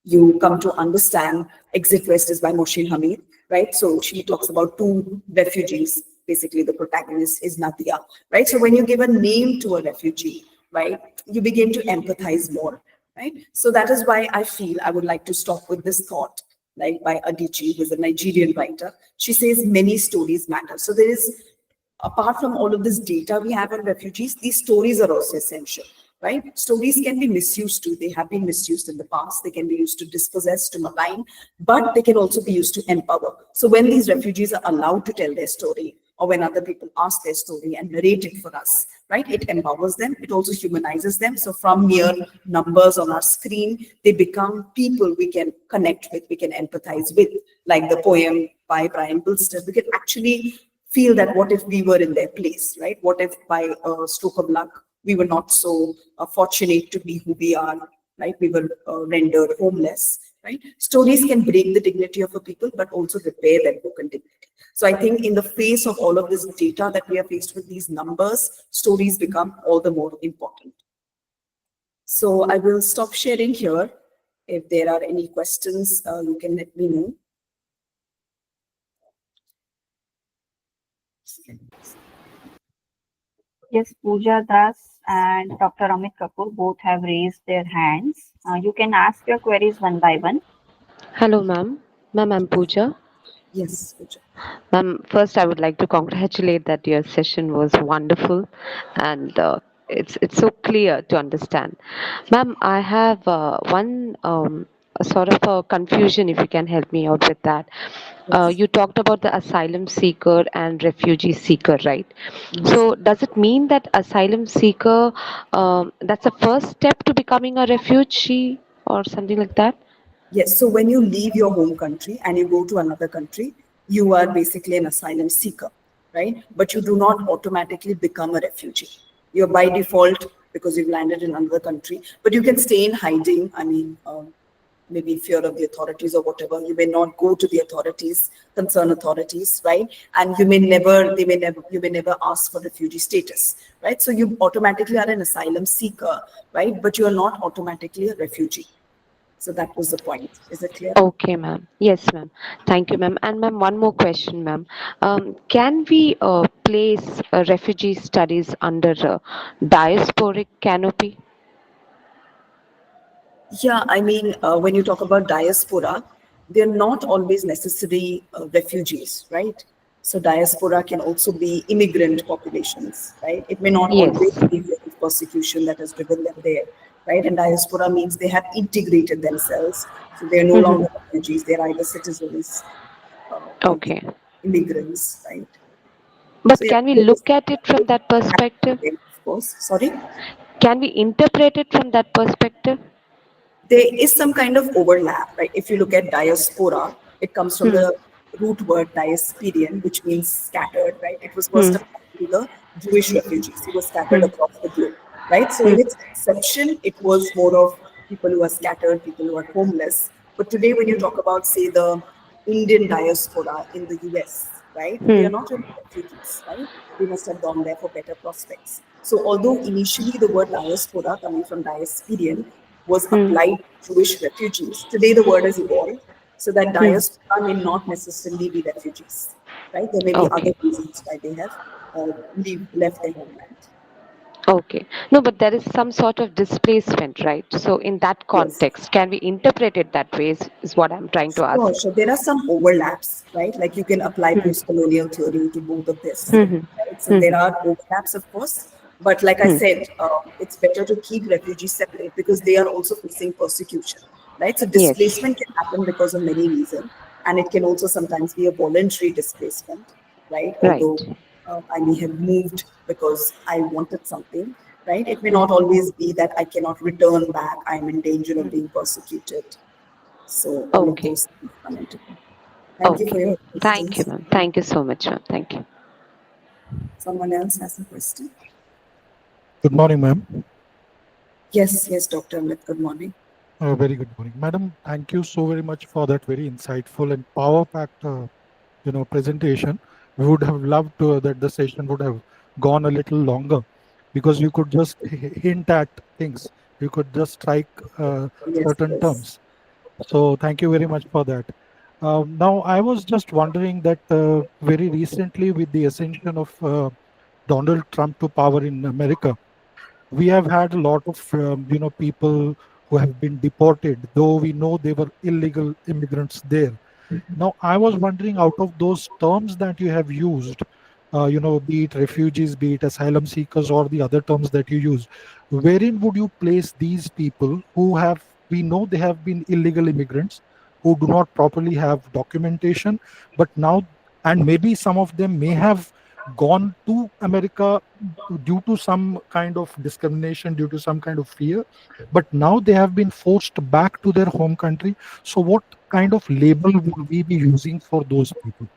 you come to understand Exit West is by Mohsin Hamid, right? So she talks about 2 refugees. Basically, the protagonist is Nadia, right? So when you give a name to a refugee, right, you begin to empathize more, right? So that is why I feel I would like to stop with this thought, like by Adichie, who is a Nigerian writer. She says many stories matter. So there is, apart from all of this data we have on refugees, these stories are also essential, right? Stories can be misused too. They have been misused in the past. They can be used to dispossess, to malign, but they can also be used to empower. So when these refugees are allowed to tell their story, or when other people ask their story and narrate it for us, right, it empowers them. It also humanizes them. So from mere numbers on our screen, they become people we can connect with, we can empathize with, like the poem by Brian Bilston. We can actually feel that what if we were in their place, right? What if by a stroke of luck, we were not so fortunate to be who we are, right? We were rendered homeless, right? Stories can break the dignity of a people, but also repair their broken dignity. So I think in the face of all of this data that we are faced with, these numbers, stories become all the more important. So I will stop sharing here. If there are any questions, you can let me know. Yes, Pooja Das and Dr. Amit Kapoor both have raised their hands. You can ask your queries one by one. Hello, ma'am. Ma'am, I'm Pooja. Yes, Pooja. Ma'am, first I would like to congratulate that your session was wonderful, and it's so clear to understand. Ma'am, I have one a sort of a confusion. If you can help me out with that. Yes. You talked about the asylum seeker and refugee seeker, right? Yes. So does it mean that asylum seeker, that's the first step to becoming a refugee? or something like that? Yes, so when you leave your home country and you go to another country, you are basically an asylum seeker, right? But you do not automatically become a refugee. You're by default because you've landed in another country, but you can stay in hiding. I mean, maybe fear of the authorities or whatever. You may not go to the authorities, concerned authorities, right? And you may never ask for refugee status, right? So you automatically are an asylum seeker, right? But you are not automatically a refugee. So that was the point. Is it clear? Okay, ma'am. Yes, ma'am. Thank you, ma'am. And ma'am, one more question, ma'am. Can we place refugee studies under diasporic canopy? Yeah, I mean, when you talk about diaspora, they're not always necessary refugees, right? So diaspora can also be immigrant populations, right? It may not always Yes. be the persecution that has driven them there, right? And diaspora means they have integrated themselves, so they're no Mhm. longer refugees; they're either citizens or the Okay. immigrants, right? So But yeah, can we there is, look at it from that perspective? of course. Sorry. Can we interpret it from that perspective? There is some kind of overlap, right? If you look at diaspora, it comes from Hmm. the root word diasporian, which means scattered, right? It was first Hmm. applied to the Jewish refugees who were scattered Hmm. across the globe, right? So Hmm. in its inception, it was more of people who are scattered, people who are homeless. But today, when you talk about, say, the Indian diaspora in the US, right? They Hmm. are not really refugees, right? They must have gone there for better prospects. So, although initially the word diaspora, coming from diasporian, was Hmm. applied to Jewish refugees, today the word has evolved so that Hmm. diaspora may not necessarily be refugees, right? There may be other Okay. reasons why they have left their homeland. Okay. No, but there is some sort of displacement, right? So in that Yes. context, can we interpret it that way is what I'm trying to Sure, ask. sure. There are some overlaps, right? Like you can apply Hmm. post-colonial theory to both of this, Hmm. right? So Hmm. there are overlaps, of course, but like I Hmm. said, it's better to keep refugees separate because they are also facing persecution, right? So Yes. displacement can happen because of many reasons, and it can also sometimes be a voluntary displacement, right? Right. Although I may have moved because I wanted something, right? It may Hmm. not always be that I cannot return back. I'm in danger of Hmm. being persecuted. So all of Okay. those things come into play. Thank you for Okay. your Thank you, questions. ma'am. Thank you so much, ma'am. Thank you. Someone else has a question? Good morning, ma'am. Yes, yes, Dr. Amit, good morning. Very good morning, madam. Thank you so very much for that very insightful and power-packed, presentation. We would have loved that the session would have gone a little longer because you could just hint at things. You could just strike Yes, certain yes. terms. So thank you very much for that. Now, I was just wondering that very recently, with the ascension of Donald Trump to power in America, we have had a lot of people who have been deported, though we know they were illegal immigrants there. Now I was wondering, out of those terms that you have used, be it refugees, be it asylum seekers, or the other terms that you use, wherein would you place these people who have, we know they have been illegal immigrants, who do not properly have documentation, but now, and maybe some of them may have gone to America due to some kind of discrimination, due to some kind of fear, but now they have been forced back to their home country. So what kind of label would we be using for those people?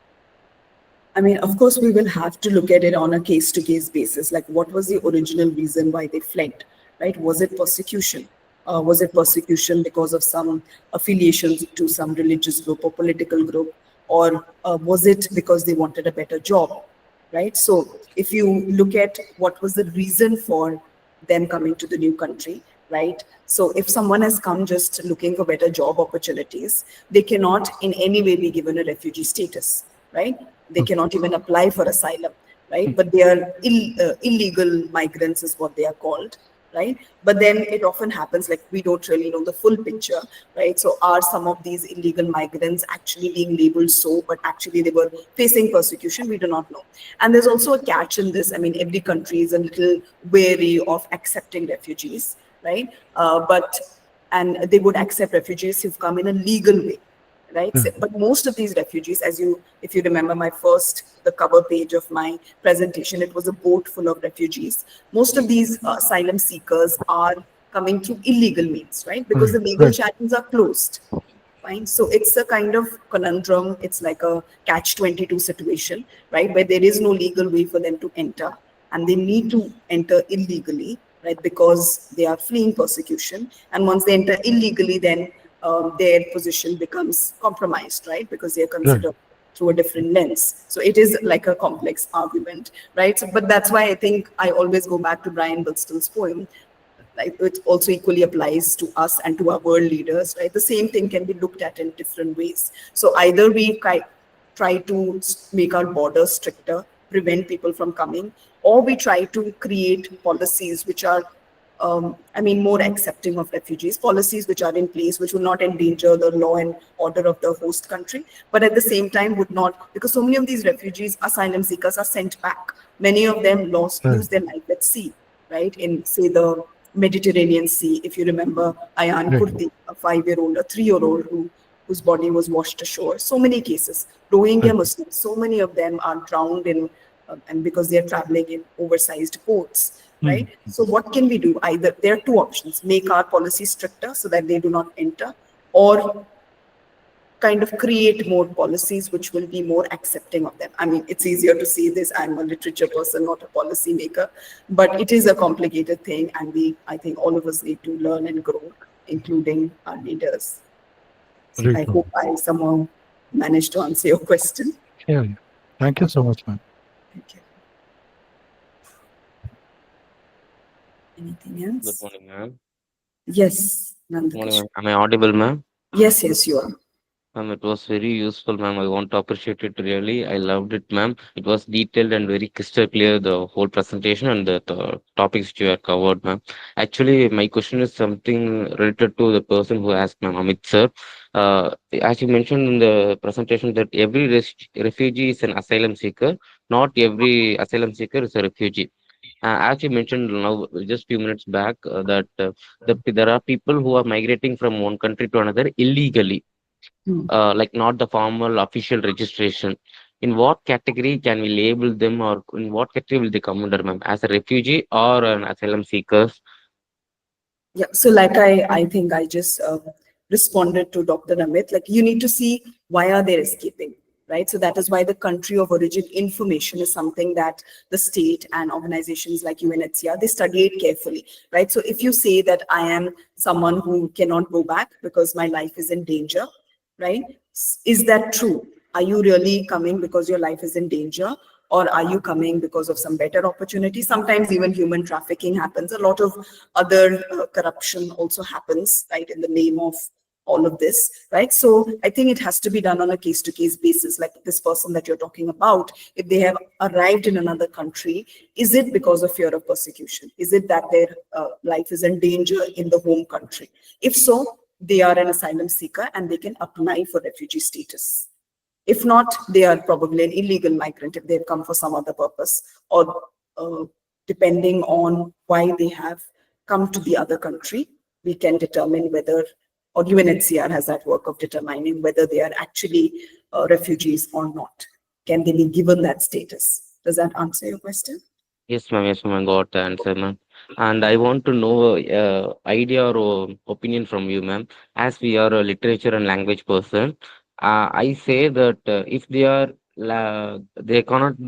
I mean, of course, we will have to look at it on a case to case basis. Like, what was the original reason why they fled, right? Was it persecution? Was it persecution because of some affiliations to some religious group or political group? Or was it because they wanted a better job, right? So, if you look at what was the reason for them coming to the new country, right? So, if someone has come just looking for better job opportunities, they cannot in any way be given a refugee status, right? They Okay. cannot even apply for asylum, right? But they are illegal migrants, is what they are called, right? But then it often happens like we don't really know the full picture, right? So are some of these illegal migrants actually being labeled so, but actually they were facing persecution? We do not know. And there's also a catch in this. I mean, every country is a little wary of accepting refugees, right? And they would accept refugees who've come in a legal way, right? Yeah. But most of these refugees, if you remember the cover page of my presentation, it was a boat full of refugees. Most of these asylum seekers are coming through illegal means, right? Because the legal channels are closed. Fine. So it's a kind of conundrum. It's like a catch-22 situation, right? Where there is no legal way for them to enter, and they need to enter illegally, right? Because they are fleeing persecution. And once they enter illegally, then their position becomes compromised, right? Because they are considered through a different lens. So it is like a complex argument, right? So, but that's why I think I always go back to Brian Buxton's poem. Like it also equally applies to us and to our world leaders, right? The same thing can be looked at in different ways. So either we try to make our borders stricter, prevent people from coming, or we try to create policies which are more accepting of refugees, policies which are in place, which will not endanger the law and order of the host country, but at the same time would not, because so many of these refugees, asylum seekers are sent back. Many of them lose their life at sea, right? In, say, the Mediterranean Sea. If you remember Ayan Kurdi, a 5-year-old, a 3-year-old whose body was washed ashore. So many cases. Rohingya Muslims, so many of them are drowned in, and because they are traveling in oversized boats, right? So what can we do? Either there are two options: make our policy stricter so that they do not enter, or kind of create more policies which will be more accepting of them. I mean, it's easier to say this. I'm a literature person, not a policy maker, but it is a complicated thing, and I think all of us need to learn and grow, including our leaders. So I hope I somehow managed to answer your question. Yeah. Thank you so much, ma'am. Thank you. Anything else? Good morning, ma'am. Yes, Good morning, ma'am. Am I audible, ma'am? Yes, you are. Ma'am, it was very useful, ma'am. I want to appreciate it really. I loved it, ma'am. It was detailed and very crystal clear, the whole presentation and the topics you have covered, ma'am. Actually, my question is something related to the person who asked, ma'am, Amit sir. As you mentioned in the presentation that every refugee is an asylum seeker. Not every asylum seeker is a refugee. As you mentioned now, just few minutes back, that there are people who are migrating from one country to another illegally, like not the formal official registration. In what category can we label them, or in what category will they come under, ma'am? As a refugee or an asylum seekers? Yeah, so like I think I just responded to Dr. Amit, like you need to see why are they escaping, right? So that is why the country of origin information is something that the state and organizations like UNHCR, they study it carefully, right? So if you say that I am someone who cannot go back because my life is in danger, right? Is that true? Are you really coming because your life is in danger? Or are you coming because of some better opportunity? Sometimes even human trafficking happens. A lot of other corruption also happens, right, in the name of all of this, right? So I think it has to be done on a case-to-case basis. Like this person that you're talking about, if they have arrived in another country, is it because of fear of persecution? Is it that their life is in danger in the home country? If so, they are an asylum seeker and they can apply for refugee status. If not, they are probably an illegal migrant if they've come for some other purpose, or depending on why they have come to the other country, we can determine whether, or UNHCR has that work of determining whether they are actually refugees or not. Can they be given that status? Does that answer your question? Yes, ma'am. Yes, ma'am. Got the answer, ma'am. And I want to know idea or opinion from you, ma'am. As we are a literature and language person, I say that if they are they cannot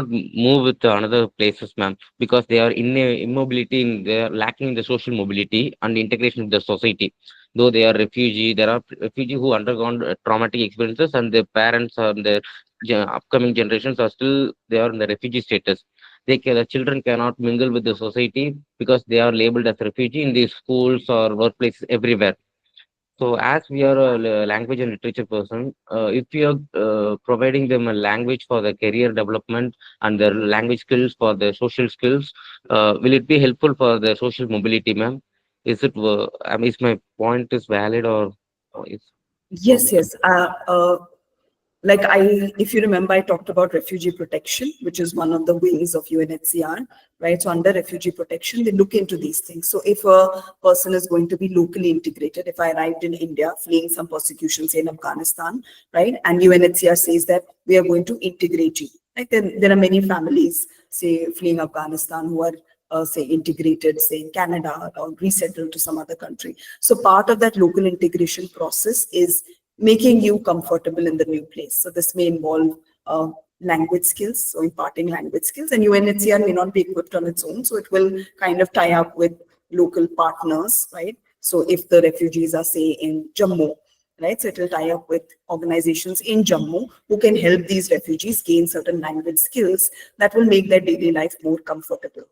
move with another places, ma'am, because they are in immobility, they are lacking the social mobility and integration with the society. Though they are refugee, there are refugee who undergone traumatic experiences, and their parents and their upcoming generations are still they are in the refugee status. The children cannot mingle with the society because they are labeled as refugee in the schools or workplaces everywhere. So as we are a language and literature person, if we are providing them a language for the career development and their language skills for the social skills, will it be helpful for the social mobility, ma'am? Is it is my point is valid, or is Yes, yes. If you remember, I talked about refugee protection, which is one of the wings of UNHCR, right? So under refugee protection, they look into these things. So if a person is going to be locally integrated, if I arrived in India fleeing some persecution, say in Afghanistan, right? And UNHCR says that we are going to integrate you, right? Then there are many families, say, fleeing Afghanistan who are say, integrated, say, in Canada or resettled to some other country. So part of that local integration process is making you comfortable in the new place. So this may involve language skills, so imparting language skills, and UNHCR may not be equipped on its own, so it will kind of tie up with local partners, right? So if the refugees are, say, in Jammu, right, so it will tie up with organizations in Jammu who can help these refugees gain certain language skills that will make their daily life more comfortable.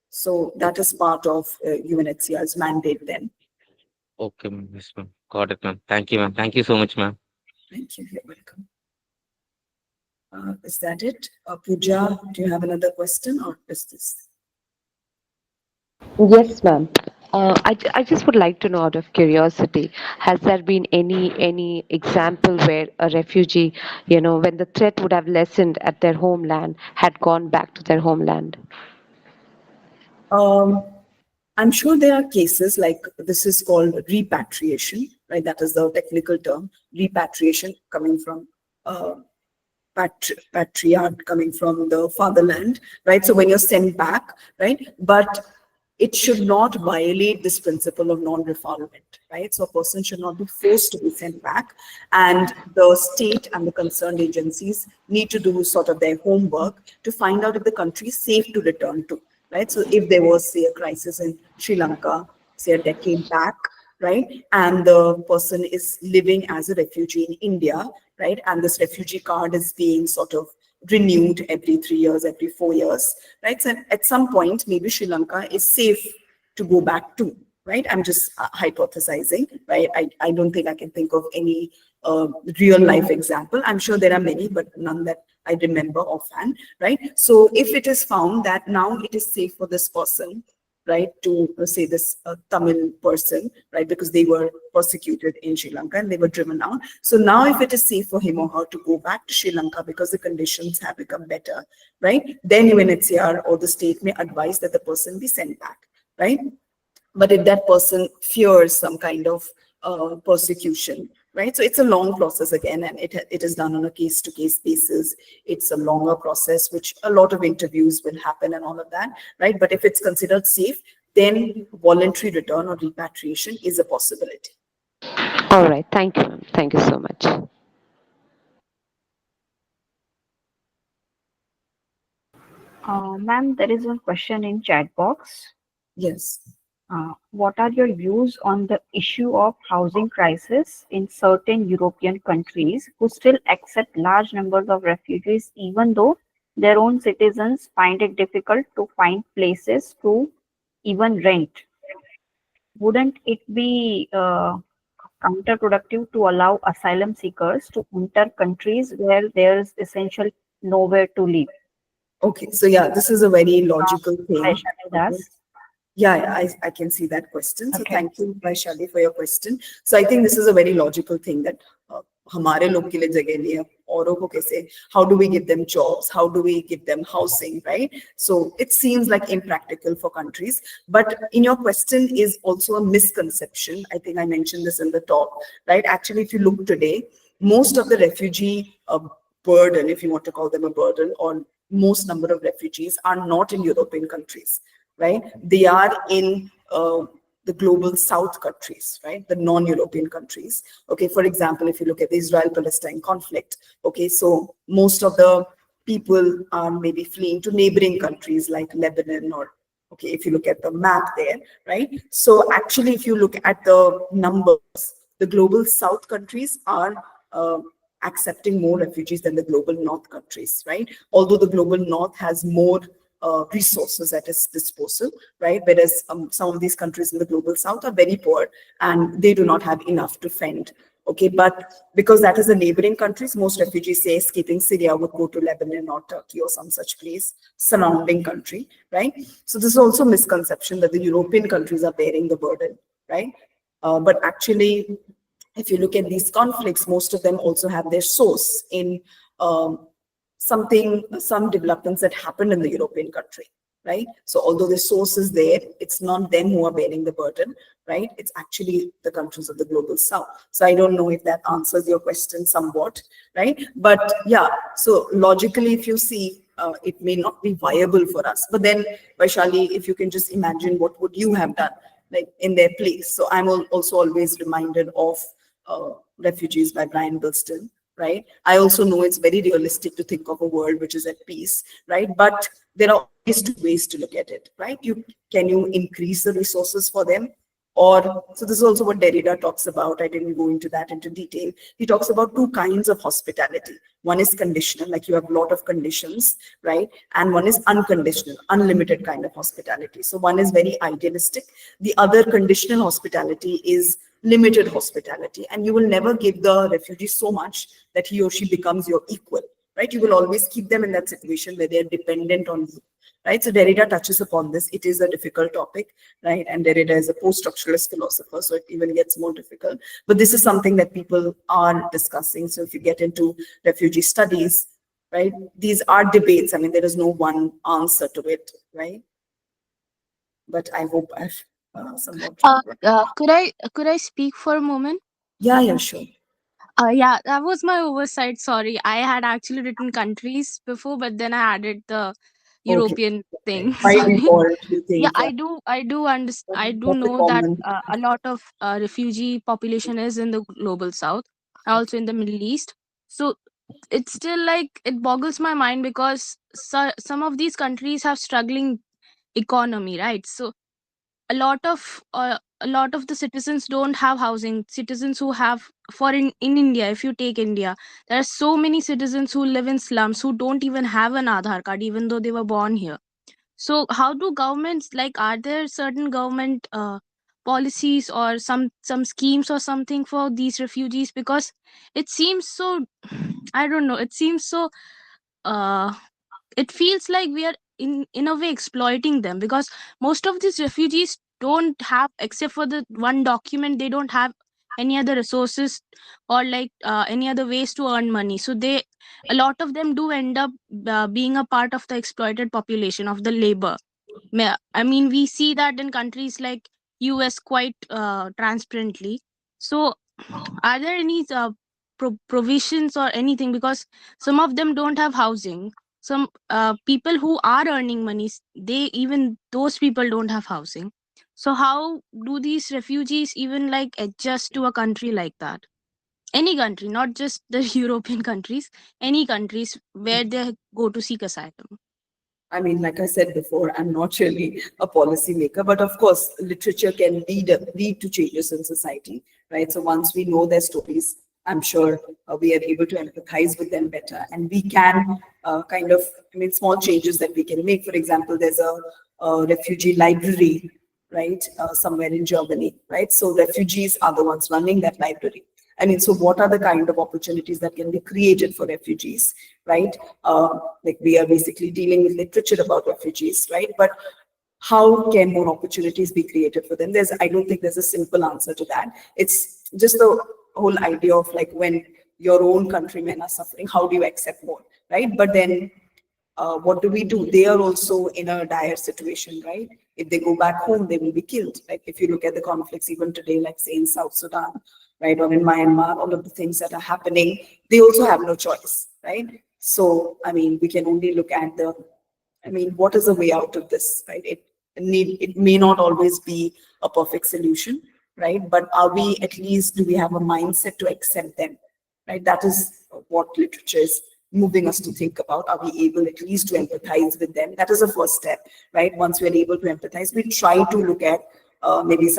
So that is part of UNHCR's mandate then. Okay, ma'am. Yes, ma'am. Got it, ma'am. Thank you, ma'am. Thank you so much, ma'am. Thank you. You're welcome. Is that it? Pooja, do you have another question or is this? Yes, ma'am. I just would like to know, out of curiosity, has there been any example where a refugee, when the threat would have lessened at their homeland, had gone back to their homeland? I'm sure there are cases like this is called repatriation, right? That is the technical term, repatriation, coming from patriarch, coming from the fatherland, right? So when you're sent back, right? But it should not violate this principle of non-refoulement, right? So a person should not be forced to be sent back, and the state and the concerned agencies need to do sort of their homework to find out if the country is safe to return to, right? So if there was, say, a crisis in Sri Lanka, say a decade back, right, and the person is living as a refugee in India, right, and this refugee card is being sort of renewed every 3 years, every 4 years, right? So at some point, maybe Sri Lanka is safe to go back to, right? I'm just hypothesizing, right? I don't think I can think of any real life example. I'm sure there are many, but none that I remember offhand, right? So if it is found that now it is safe for this person, right, to say this Tamil person, right, because they were persecuted in Sri Lanka and they were driven out. So now if it is safe for him or her to go back to Sri Lanka because the conditions have become better, right, then UNHCR or the state may advise that the person be sent back, right? But if that person fears some kind of persecution, right? So it's a long process again, and it is done on a case-to-case basis. It's a longer process, which a lot of interviews will happen and all of that, right? But if it's considered safe, then voluntary return or repatriation is a possibility. All right. Thank you, ma'am. Thank you so much. Ma'am, there is one question in chat box. Yes. What are your views on the issue of housing crisis in certain European countries who still accept large numbers of refugees, even though their own citizens find it difficult to find places to even rent? Wouldn't it be counterproductive to allow asylum seekers to enter countries where there is essential nowhere to live? Okay. So yeah, this is a very logical thing. Vaishali Das. Yeah, I can see that question. So Okay. thank you, Vaishali, for your question. So I think this is a very logical thing that हमारे लोग के लिए जगह नहीं है, औरों को कैसे, how do we give them jobs? How do we give them housing, right? So it seems like impractical for countries. But in your question is also a misconception. I think I mentioned this in the talk, right? Actually, if you look today, most of the refugee burden, if you want to call them a burden, or most number of refugees are not in European countries, right? They are in the global South countries, right? The non-European countries. Okay, for example, if you look at the Israel-Palestine conflict, okay, so most of the people are maybe fleeing to neighboring countries like Lebanon, or, okay, if you look at the map there, right? So actually, if you look at the numbers, the global South countries are accepting more refugees than the global North countries, right? Although the global North has more resources at its disposal, right? Whereas some of these countries in the global South are very poor and they do not have enough to fend. Okay, but because that is the neighboring countries, most refugees, say, escaping Syria, would go to Lebanon or Turkey or some such place, surrounding country, right? So this is also a misconception that the European countries are bearing the burden, right? But actually, if you look at these conflicts, most of them also have their source in some developments that happened in the European country, right? So although the source is there, it's not them who are bearing the burden, right? It's actually the countries of the global South. So I don't know if that answers your question somewhat, right? But yeah, so logically, if you see, it may not be viable for us. But then, Vaishali, if you can just imagine, what would you have done, like in their place? So I'm also always reminded of Refugees by Brian Bilston, right? I also know it's very realistic to think of a world which is at peace, right? But there are always two ways to look at it, right? Can you increase the resources for them? Or, so this is also what Derrida talks about. I didn't go into that into detail. He talks about two kinds of hospitality. One is conditional, like you have a lot of conditions, right? And one is unconditional, unlimited kind of hospitality. So one is very idealistic. The other, conditional hospitality, is limited hospitality. And you will never give the refugee so much that he or she becomes your equal, right? You will always keep them in that situation where they're dependent on you. Right, so Derrida touches upon this. It is a difficult topic, right? And Derrida is a post-structuralist philosopher, so it even gets more difficult. But this is something that people are discussing. So if you get into refugee studies, right, these are debates. I mean, there is no one answer to it, right? But I hope I've somewhat. Could I speak for a moment? Yeah, sure. Yeah, that was my oversight. Sorry, I had actually written countries before, but then I added the Okay. European thing. By Sorry. default, you Yeah, think I do understand. I do that's a know that common. a lot of refugee population is in the global south, also in the Middle East. So it's still like it boggles my mind because some of these countries have struggling economy, right? So a lot of the citizens don't have housing. Citizens who have, in India, if you take India, there are so many citizens who live in slums who don't even have an Aadhaar card even though they were born here. So how do governments, like, are there certain government policies or some schemes or something for these refugees? Because it seems so, I don't know, it seems so uh it feels like we are in a way exploiting them, because most of these refugees don't have, except for the one document, they don't have any other resources or like any other ways to earn money. So a lot of them do end up being a part of the exploited population of the labor. I mean, we see that in countries like US quite transparently. So are there any provisions or anything? Because some of them don't have housing. Some people who are earning money, even those people don't have housing. So how do these refugees even like adjust to a country like that? Any country, not just the European countries, any countries where they go to seek asylum. I mean, like I said before, I'm not really a policy maker, but of course, literature can lead to changes in society, right? So once we know their stories, I'm sure we are able to empathize with them better, and we can small changes that we can make. For example, there's a refugee library, right, somewhere in Germany, right? So refugees are the ones running that library. I mean, so what are the kind of opportunities that can be created for refugees, right? Like we are basically dealing with literature about refugees, right? But how can more opportunities be created for them? I don't think there's a simple answer to that. It's just the whole idea of like when your own countrymen are suffering, how do you accept more, right? But then what do we do? They are also in a dire situation, right? If they go back home, they will be killed. Like if you look at the conflicts even today, like say in South Sudan, right, or in Myanmar, all of the things that are happening, they also have no choice, right? So, I mean, we can only look at what is the way out of this, right? It may not always be a perfect solution, right? But do we have a mindset to accept them, right? That is what literature is moving us to think about. Are we able at least to empathize with them? That is the first step, right? Once we're able to empathize, we try to look at maybe some